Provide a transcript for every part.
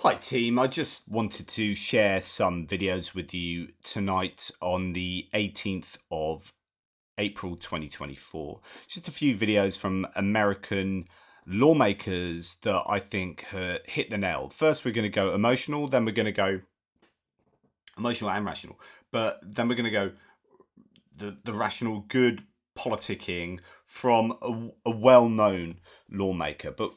Hi team, I just wanted to share some videos with you tonight on the 18th of April 2024. Just a few videos from American lawmakers that I think hit the nail. First, we're going to go emotional, then we're going to go emotional and rational, but then we're going to go the rational, good politicking from a well-known lawmaker. But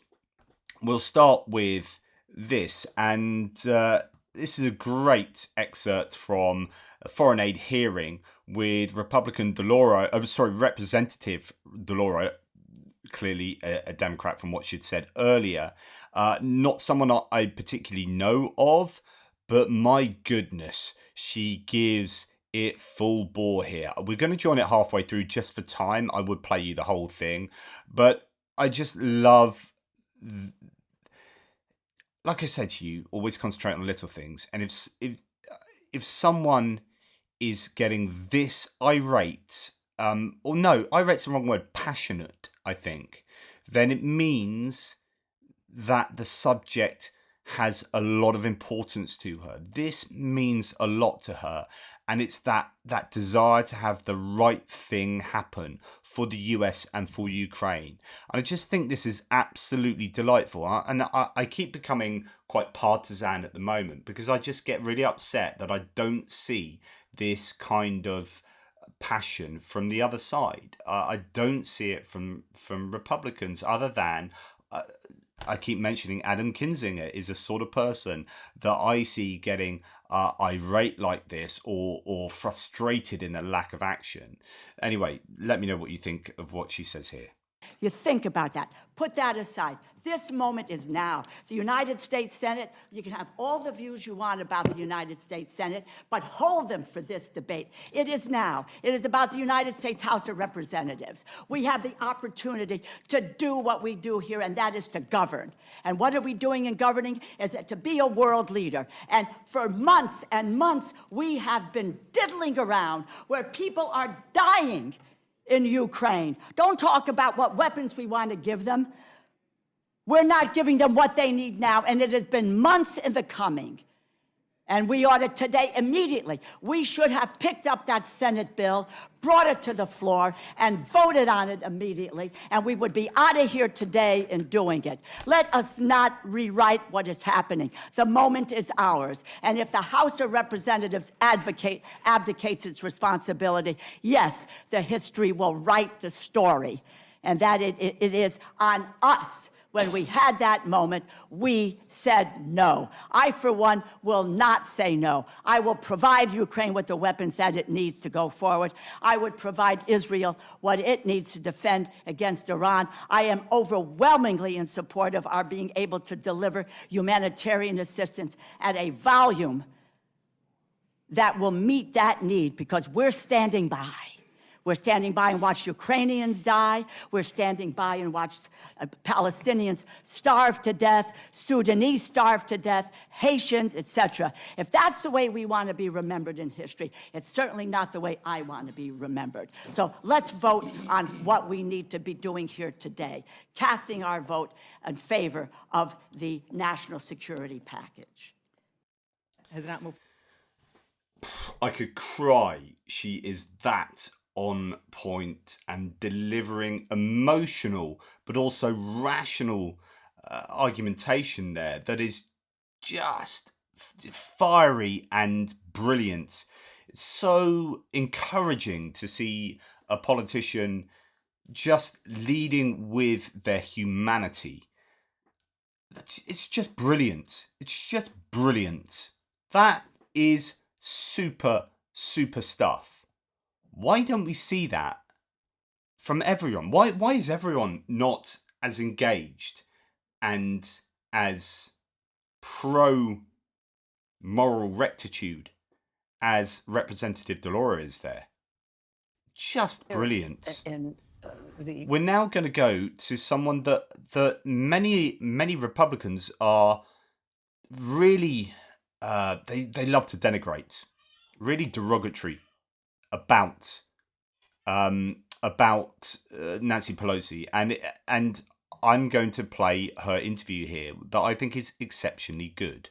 we'll start with this, and this is a great excerpt from a foreign aid hearing with Representative Deloro, clearly a Democrat from what she'd said earlier. Not someone I particularly know of, but my goodness, she gives it full bore here. We're going to join it halfway through just for time. I would play you the whole thing, but I just love like I said to you, always concentrate on little things. And if someone is getting this irate, or no, irate's the wrong word, passionate, I think, then it means that the subject has a lot of importance to her. This means a lot to her, and it's that desire to have the right thing happen for the US and for Ukraine. And I just think this is absolutely delightful. And I keep becoming quite partisan at the moment because I just get really upset that I don't see this kind of passion from the other side. I don't see it from Republicans, other than I keep mentioning Adam Kinzinger is a sort of person that I see getting irate like this, or frustrated in a lack of action. Anyway, let me know what you think of what she says here. You think about that. Put that aside. This moment is now. The United States Senate, you can have all the views you want about the United States Senate, but hold them for this debate. It is now. It is about the United States House of Representatives. We have the opportunity to do what we do here, and that is to govern. And what are we doing in governing? Is to be a world leader. And for months and months, we have been diddling around where people are dying in Ukraine. Don't talk about what weapons we want to give them. We're not giving them what they need now, and it has been months in the coming. And we ought to today, immediately, we should have picked up that Senate bill, brought it to the floor, and voted on it immediately, and we would be out of here today in doing it. Let us not rewrite what is happening. The moment is ours. And if the House of Representatives abdicates its responsibility, yes, the history will write the story, and that it is on us. When we had that moment, we said no. I, for one, will not say no. I will provide Ukraine with the weapons that it needs to go forward. I would provide Israel what it needs to defend against Iran. I am overwhelmingly in support of our being able to deliver humanitarian assistance at a volume that will meet that need, because we're standing by. We're standing by and watch Ukrainians die. We're standing by and watch Palestinians starve to death, Sudanese starve to death, Haitians, etc. If that's the way we want to be remembered in history, it's certainly not the way I want to be remembered. So let's vote on what we need to be doing here today, casting our vote in favor of the national security package. Has not moved. I could cry. She is that on point and delivering emotional but also rational argumentation there that is just fiery and brilliant. It's so encouraging to see a politician just leading with their humanity. It's just brilliant. It's just brilliant. That is super stuff. Why don't we see that from everyone? Why is everyone not as engaged and as pro moral rectitude as Representative Delora is there? Just brilliant. We're now going to go to someone that many Republicans are really they love to denigrate, really derogatory about Nancy Pelosi, and I'm going to play her interview here that I think is exceptionally good.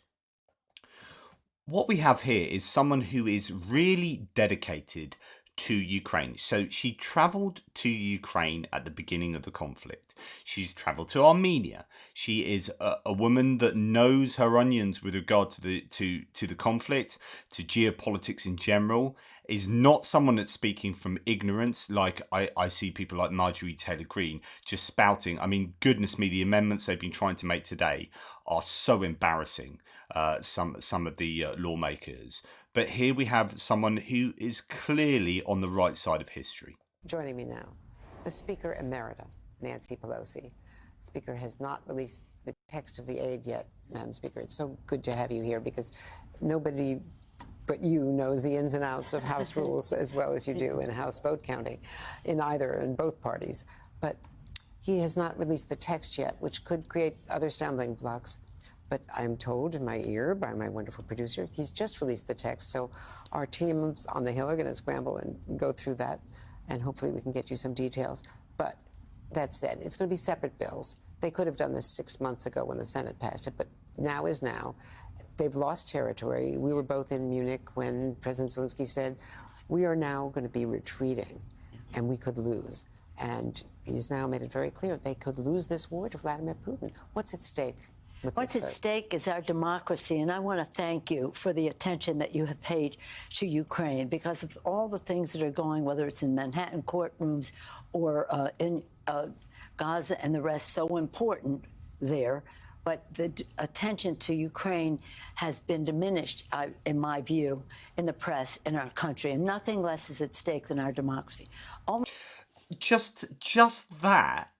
what we have here is someone who is really dedicated to Ukraine. So she traveled to Ukraine at the beginning of the conflict. She's traveled to Armenia. She is a woman that knows her onions with regard to the conflict, to geopolitics in general. Is not someone that's speaking from ignorance, like I see people like Marjorie Taylor Greene just spouting. I mean, goodness me, the amendments they've been trying to make today are so embarrassing. Some of the lawmakers, but here we have someone who is clearly on the right side of history. Joining me now, the Speaker Emerita, Nancy Pelosi. The Speaker has not released the text of the aid yet, Madam Speaker. It's so good to have you here because nobody but you knows the ins and outs of House rules as well as you do in House vote counting in both parties. But he has not released the text yet, which could create other stumbling blocks. But I'm told in my ear by my wonderful producer, he's just released the text. So our teams on the Hill are going to scramble and go through that, and hopefully we can get you some details. But that said, it's going to be separate bills. They could have done this 6 months ago when the Senate passed it, but now is now. They've lost territory. We were both in Munich when President Zelensky said, we are now going to be retreating, and we could lose. And he's now made it very clear they could lose this war to Vladimir Putin. What's at stake? What's at stake is our democracy, and I want to thank you for the attention that you have paid to Ukraine because of all the things that are going, whether it's in Manhattan courtrooms or in Gaza and the rest, so important there. But the attention to Ukraine has been diminished, in my view, in the press in our country, and nothing less is at stake than our democracy. Just that,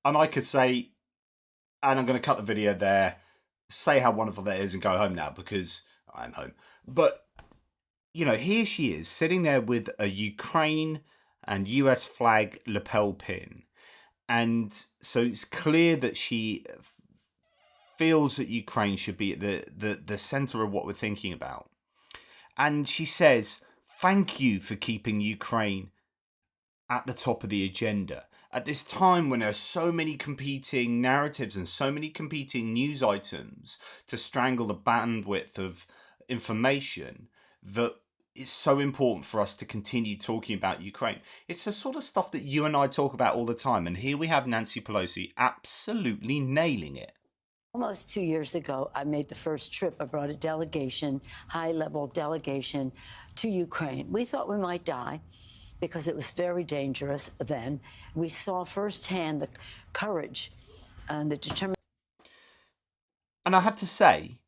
and I could say, and I'm going to cut the video there, say how wonderful that is and go home now because I'm home. But, you know, here she is sitting there with a Ukraine and US flag lapel pin. And so it's clear that she feels that Ukraine should be at the center of what we're thinking about. And she says, thank you for keeping Ukraine at the top of the agenda. At this time when there are so many competing narratives and so many competing news items to strangle the bandwidth of information, that it's so important for us to continue talking about Ukraine. It's the sort of stuff that you and I talk about all the time. And here we have Nancy Pelosi absolutely nailing it. Almost 2 years ago, I made the first trip. I brought a delegation, high-level delegation, to Ukraine. We thought we might die, because it was very dangerous then. We saw firsthand the courage and the determination. And I have to say,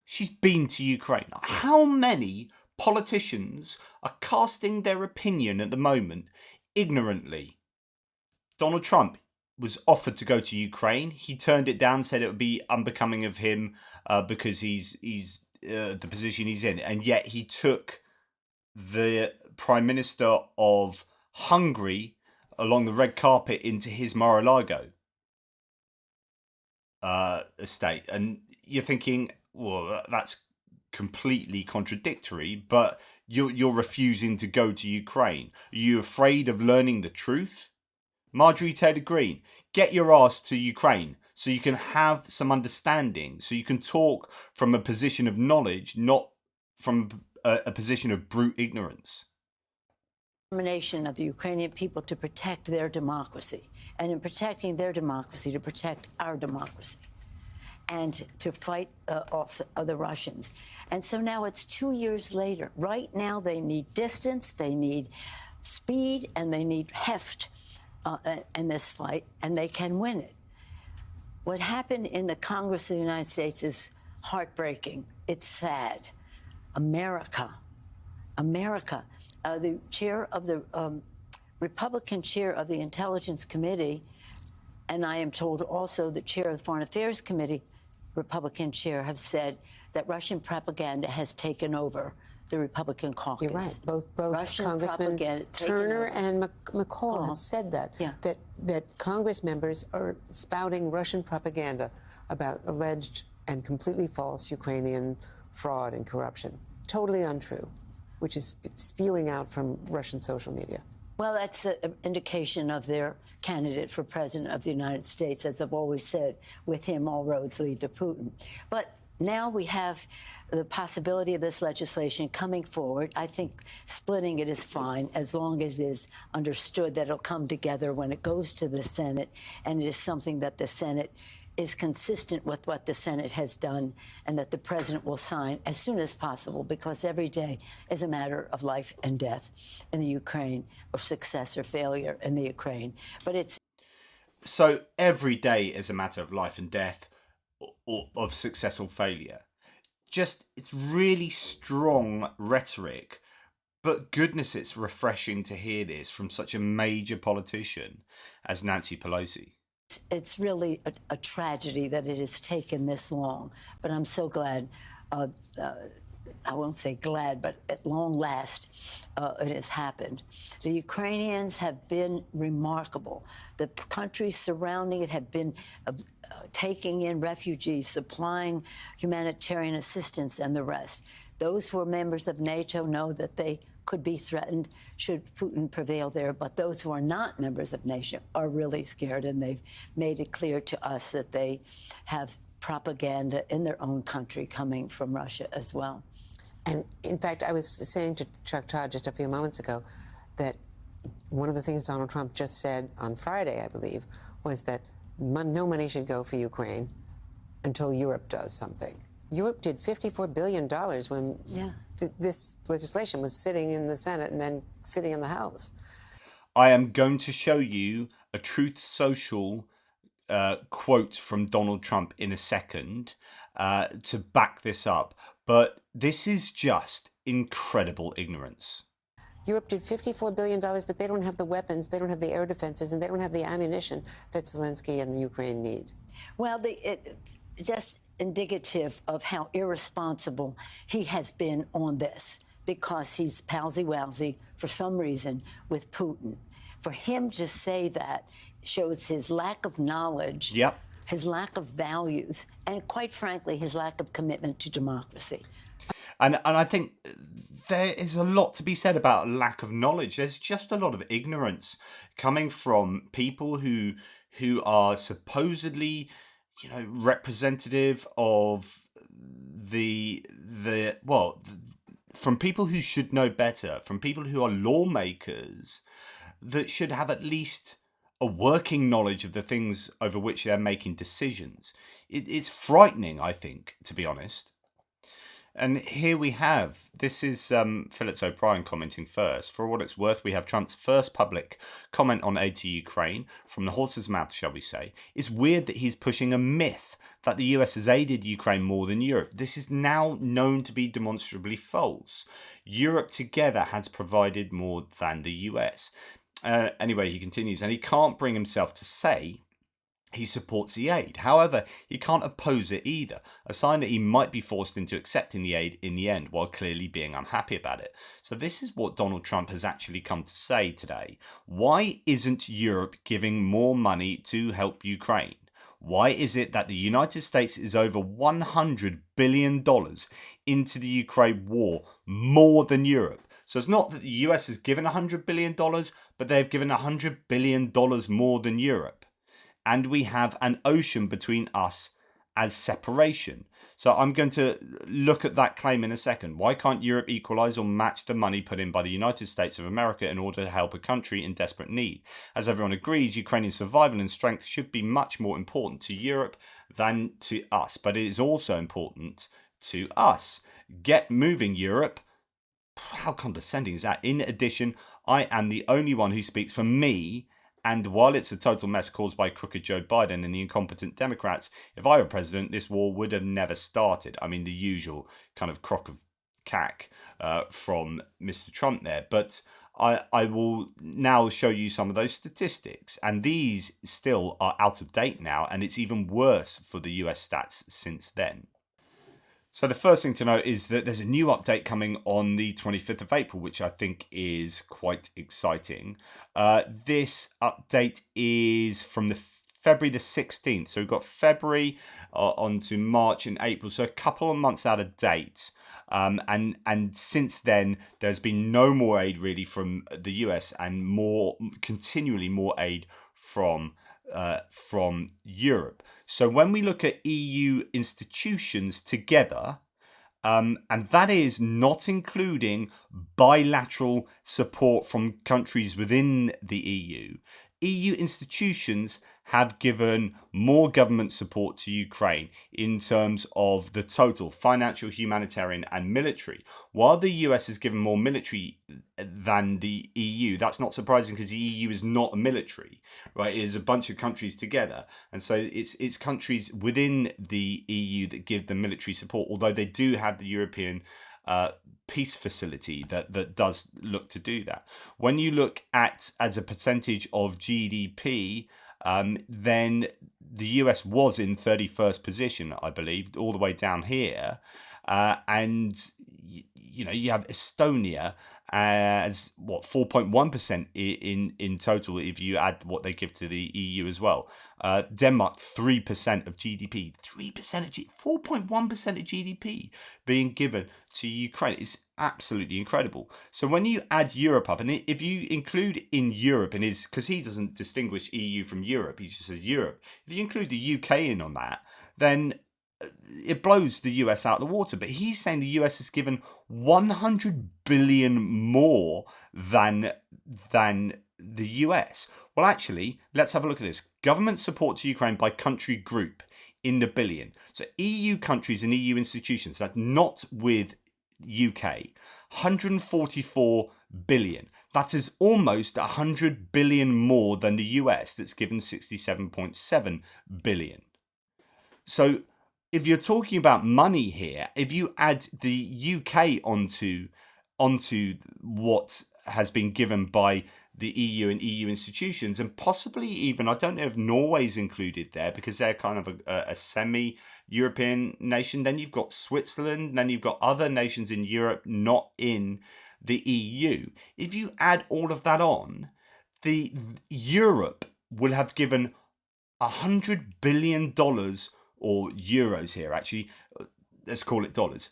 she's been to Ukraine. How many politicians are casting their opinion at the moment ignorantly? Donald Trump was offered to go to Ukraine. He turned it down, said it would be unbecoming of him because he's the position he's in. And yet he took the Prime Minister of Hungary along the red carpet into his Mar-a-Lago estate. And you're thinking, well, that's completely contradictory, but you're refusing to go to Ukraine. Are you afraid of learning the truth? Marjorie Taylor Greene, get your ass to Ukraine so you can have some understanding, so you can talk from a position of knowledge, not from a position of brute ignorance. Determination of the Ukrainian people to protect their democracy, and in protecting their democracy, to protect our democracy, and to fight off the Russians. And so now it's 2 years later. Right now they need distance, they need speed, and they need heft in this fight, and they can win it. What happened in the Congress of the United States is heartbreaking. It's sad. America, the chair of the Republican chair of the Intelligence Committee, and I am told also the chair of the Foreign Affairs Committee, Republican chair, have said that Russian propaganda has taken over the Republican caucus. You're right. Both Russian Congressman Turner and McCall have said that, Yeah. that Congress members are spouting Russian propaganda about alleged and completely false Ukrainian fraud and corruption. Totally untrue, which is spewing out from Russian social media. Well, that's an indication of their candidate for president of the United States. As I've always said, with him, all roads lead to Putin. But now we have the possibility of this legislation coming forward. I think splitting it is fine as long as it is understood that it'll come together when it goes to the Senate, and it is something that the Senate is consistent with what the Senate has done and that the president will sign as soon as possible, because every day is a matter of life and death in the Ukraine, or success or failure in the Ukraine. But it's So every day is a matter of life and death, or of success or failure. Just, it's really strong rhetoric, but goodness, it's refreshing to hear this from such a major politician as Nancy Pelosi. it's really a tragedy that it has taken this long, but I'm so glad. I won't say glad, but at long last, it has happened. The Ukrainians have been remarkable. The countries surrounding it have been taking in refugees, supplying humanitarian assistance, and the rest. Those who are members of NATO know that they could be threatened should Putin prevail there, but those who are not members of NATO are really scared, and they've made it clear to us that they have propaganda in their own country coming from Russia as well. And in fact, I was saying to Chuck Todd just a few moments ago that one of the things Donald Trump just said on Friday, I believe, was that no money should go for Ukraine until Europe does something. Europe did $54 billion when this legislation was sitting in the Senate and then sitting in the House. I am going to show you a Truth Social quote from Donald Trump in a second to back this up. But this is just incredible ignorance. Europe did $54 billion, but they don't have the weapons, they don't have the air defenses, and they don't have the ammunition that Zelensky and the Ukraine need. Well, just indicative of how irresponsible he has been on this, because he's palsy-walsy for some reason with Putin. For him to say that shows his lack of knowledge, his lack of values, and quite frankly, his lack of commitment to democracy. And I think there is a lot to be said about lack of knowledge. There's just a lot of ignorance coming from people who are supposedly, representative of from people who should know better, from people who are lawmakers that should have at least a working knowledge of the things over which they're making decisions. It's frightening, I think, to be honest. And here we have, this is Phillips O'Brien commenting first. For what it's worth, we have Trump's first public comment on aid to Ukraine, from the horse's mouth, shall we say. It's weird that he's pushing a myth that the US has aided Ukraine more than Europe. This is now known to be demonstrably false. Europe together has provided more than the US. Anyway, he continues, and he can't bring himself to say he supports the aid. However, he can't oppose it either, a sign that he might be forced into accepting the aid in the end while clearly being unhappy about it. So this is what Donald Trump has actually come to say today. Why isn't Europe giving more money to help Ukraine? Why is it that the United States is over $100 billion into the Ukraine war, more than Europe? So it's not that the US has given $100 billion, but they've given $100 billion more than Europe. And we have an ocean between us as separation. So I'm going to look at that claim in a second. Why can't Europe equalise or match the money put in by the United States of America in order to help a country in desperate need? As everyone agrees, Ukrainian survival and strength should be much more important to Europe than to us. But it is also important to us. Get moving, Europe. How condescending is that? In addition, I am the only one who speaks for me. And while it's a total mess caused by crooked Joe Biden and the incompetent Democrats, if I were president, this war would have never started. I mean, the usual kind of crock of cack from Mr. Trump there. But I will now show you some of those statistics. And these still are out of date now. And it's even worse for the US stats since then. So the first thing to note is that there's a new update coming on the 25th of April, which I think is quite exciting. This update is from the February the 16th. So we've got February on to March and April. So a couple of months out of date. And since then, there's been no more aid really from the US and continually more aid from Europe. So when we look at EU institutions together, and that is not including bilateral support from countries within the EU. EU institutions have given more government support to Ukraine in terms of the total financial, humanitarian, and military. While the US has given more military than the EU, that's not surprising because the EU is not a military, right? It is a bunch of countries together, and so it's countries within the EU that give the military support. Although they do have the European peace facility that does look to do that. When you look at as a percentage of GDP, then the US was in 31st position, I believe, all the way down here. And you have Estonia as what 4.1% in total if you add what they give to the EU as well. Denmark 3% of GDP, 3% of 4.1% of GDP being given to Ukraine. It's absolutely incredible. So when you add Europe up, and if you include in Europe, and is because he doesn't distinguish EU from Europe, he just says Europe. If you include the UK in on that, then it blows the US out of the water. But he's saying the US has given 100 billion more than the US. Well, actually, let's have a look at this. Government support to Ukraine by country group in the billion. So EU countries and EU institutions, that's not with UK, 144 billion. That is almost 100 billion more than the US that's given 67.7 billion. So if you're talking about money here, if you add the UK onto what has been given by the EU and EU institutions, and possibly even, I don't know if Norway's included there because they're kind of a semi-European nation. Then you've got Switzerland, then you've got other nations in Europe not in the EU. If you add all of that on, the Europe will have given $100 billion or euros here, actually, let's call it dollars,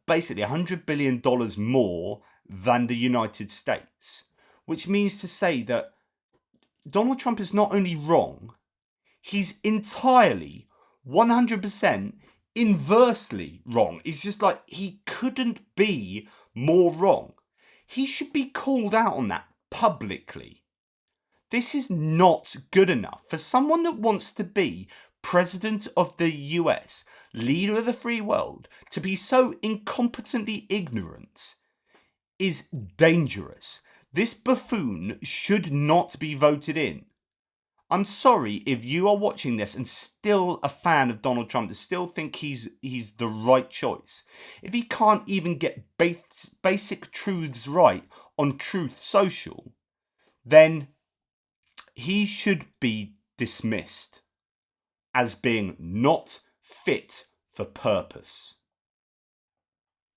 basically $100 billion more than the United States, which means to say that Donald Trump is not only wrong, he's entirely 100% inversely wrong. It's just like he couldn't be more wrong. He should be called out on that publicly. This is not good enough for someone that wants to be president of the US, leader of the free world, to be so incompetently ignorant is dangerous. This buffoon should not be voted in. I'm sorry if you are watching this and still a fan of Donald Trump, and still think he's the right choice. If he can't even get basic truths right on Truth Social, then he should be dismissed as being not fit for purpose.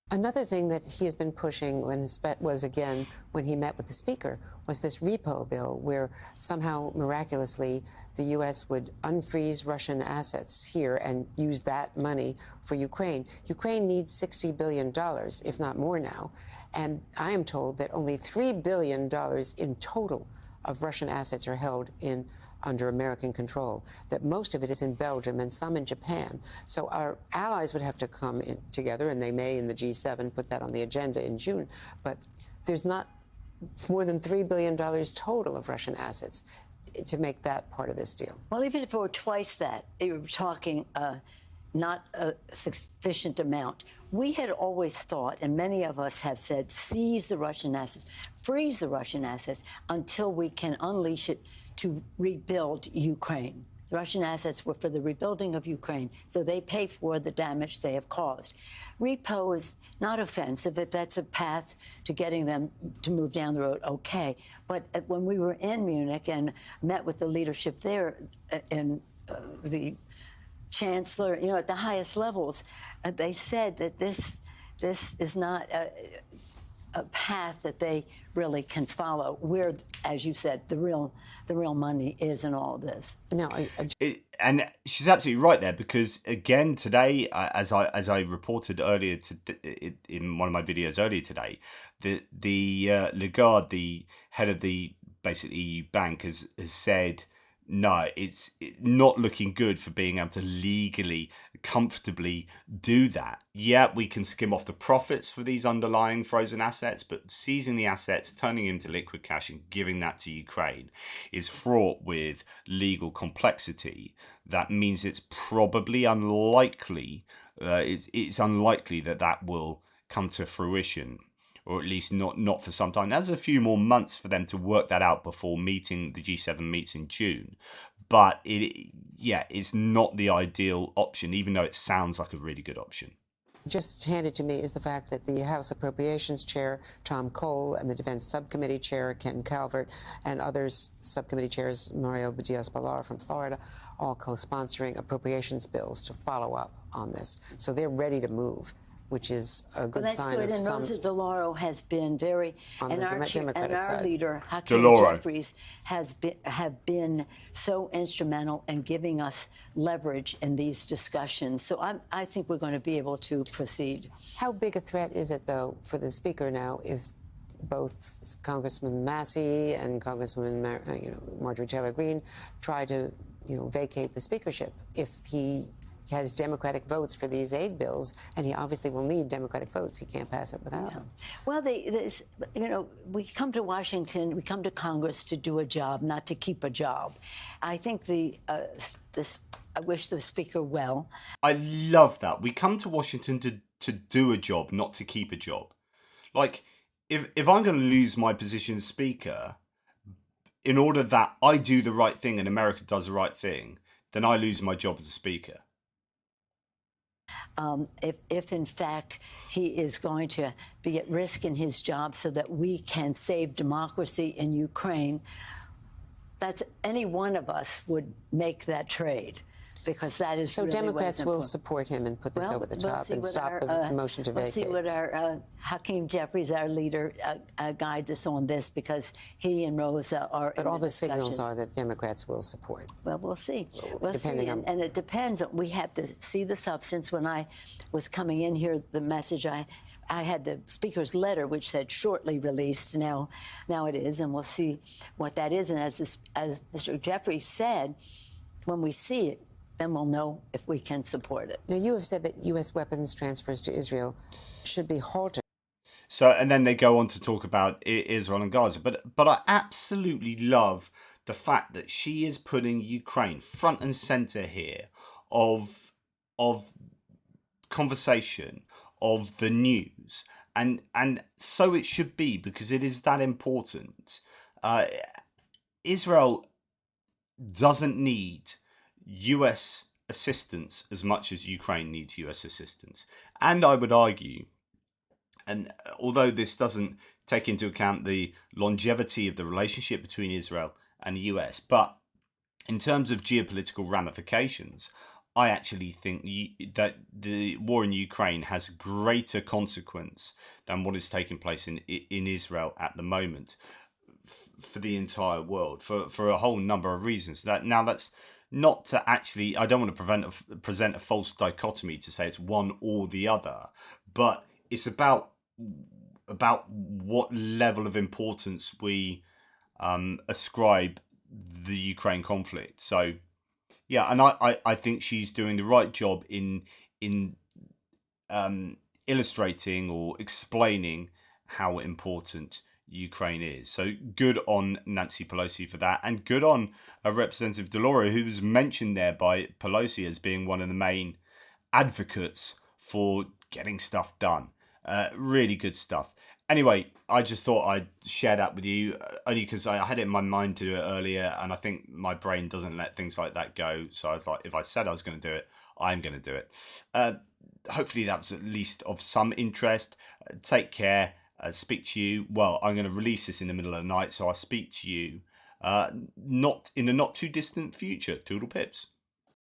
Another thing that he has been pushing was again when he met with the speaker was this repo bill where somehow miraculously the U.S. would unfreeze Russian assets here and use that money for Ukraine. Ukraine needs $60 billion, if not more now. And I am told that only $3 billion in total of Russian assets are held under American control, that most of it is in Belgium and some in Japan. So our allies would have to come in together, and they may in the G7 put that on the agenda in June. But there's not more than $3 billion total of Russian assets to make that part of this deal. Well, even if it were twice that, you're talking not a sufficient amount. We had always thought, and many of us have said, seize the Russian assets, freeze the Russian assets until we can unleash it to rebuild Ukraine. The Russian assets were for the rebuilding of Ukraine, so they pay for the damage they have caused. Repo is not offensive. If that's a path to getting them to move down the road, okay. But when we were in Munich and met with the leadership there and the chancellor, at the highest levels, they said that this is not a path that they really can follow, where, as you said, the real money is in all of this. No, and she's absolutely right there, because again today, as I reported earlier in one of my videos earlier today, the Lagarde, the head of the basically EU bank, has said no, it's not looking good for being able to legally, comfortably do that. Yeah, we can skim off the profits for these underlying frozen assets, but seizing the assets, turning them into liquid cash and giving that to Ukraine is fraught with legal complexity. That means it's probably unlikely, it's unlikely that that will come to fruition, or at least not for some time. There's a few more months for them to work that out before the G7 meets in June. But it's not the ideal option, even though it sounds like a really good option. Just handed to me is the fact that the House Appropriations Chair, Tom Cole, and the Defense Subcommittee Chair, Ken Calvert, and others subcommittee chairs, Mario Diaz-Balart from Florida, all co-sponsoring appropriations bills to follow up on this. So they're ready to move, which is a good sign of and some... Rosa DeLauro has been very, On and the our Democratic side. leader, Hakeem DeLauro. Jeffries, have been so instrumental in giving us leverage in these discussions. So I think we're going to be able to proceed. How big a threat is it, though, for the Speaker now if both Congressman Massey and Congresswoman Marjorie Taylor Greene try to vacate the speakership? If he has Democratic votes for these aid bills, and he obviously will need Democratic votes. He can't pass it without them. Well, we come to Washington, we come to Congress to do a job, not to keep a job. I think I wish the Speaker well. I love that. We come to Washington to do a job, not to keep a job. Like, if I'm going to lose my position as Speaker, in order that I do the right thing and America does the right thing, then I lose my job as a Speaker. If in fact he is going to be at risk in his job so that we can save democracy in Ukraine, that's any one of us would make that trade, because that is so really Democrats will important. support him and put this over the top and stop the motion to vacate. We'll see what our Hakeem Jeffries, our leader, guides us on this, because he and Rosa are. But all the signals are that Democrats will support. Well, we'll see. We'll Depending see. on... And it depends. We have to see the substance. When I was coming in here, the message I had the Speaker's letter, which said shortly released. Now it is, and we'll see what that is. And as Mr. Jeffries said, when we see it, then we'll know if we can support it. Now, you have said that U.S. weapons transfers to Israel should be halted. So, and then they go on to talk about Israel and Gaza. But I absolutely love the fact that she is putting Ukraine front and center here of conversation, of the news. And so it should be, because it is that important. Israel doesn't need US assistance as much as Ukraine needs US assistance. And I would argue, and although this doesn't take into account the longevity of the relationship between Israel and the US, but in terms of geopolitical ramifications, I actually think that the war in Ukraine has greater consequence than what is taking place in Israel at the moment for the entire world, for a whole number of reasons. That's not to actually, I don't want to present a false dichotomy to say it's one or the other, but it's about what level of importance we ascribe the Ukraine conflict. So, yeah, and I think she's doing the right job in illustrating or explaining how important Ukraine is. So good on Nancy Pelosi for that, and good on Representative DeLauro, who was mentioned there by Pelosi as being one of the main advocates for getting stuff done. Really good stuff. Anyway, I just thought I'd share that with you, only because I had it in my mind to do it earlier, and I think my brain doesn't let things like that go. So I was like, if I said I was going to do it, I'm going to do it. Hopefully that was at least of some interest. Take care. Speak to you. Well, I'm going to release this in the middle of the night, so I'll speak to you not in the not too distant future. Toodle pips.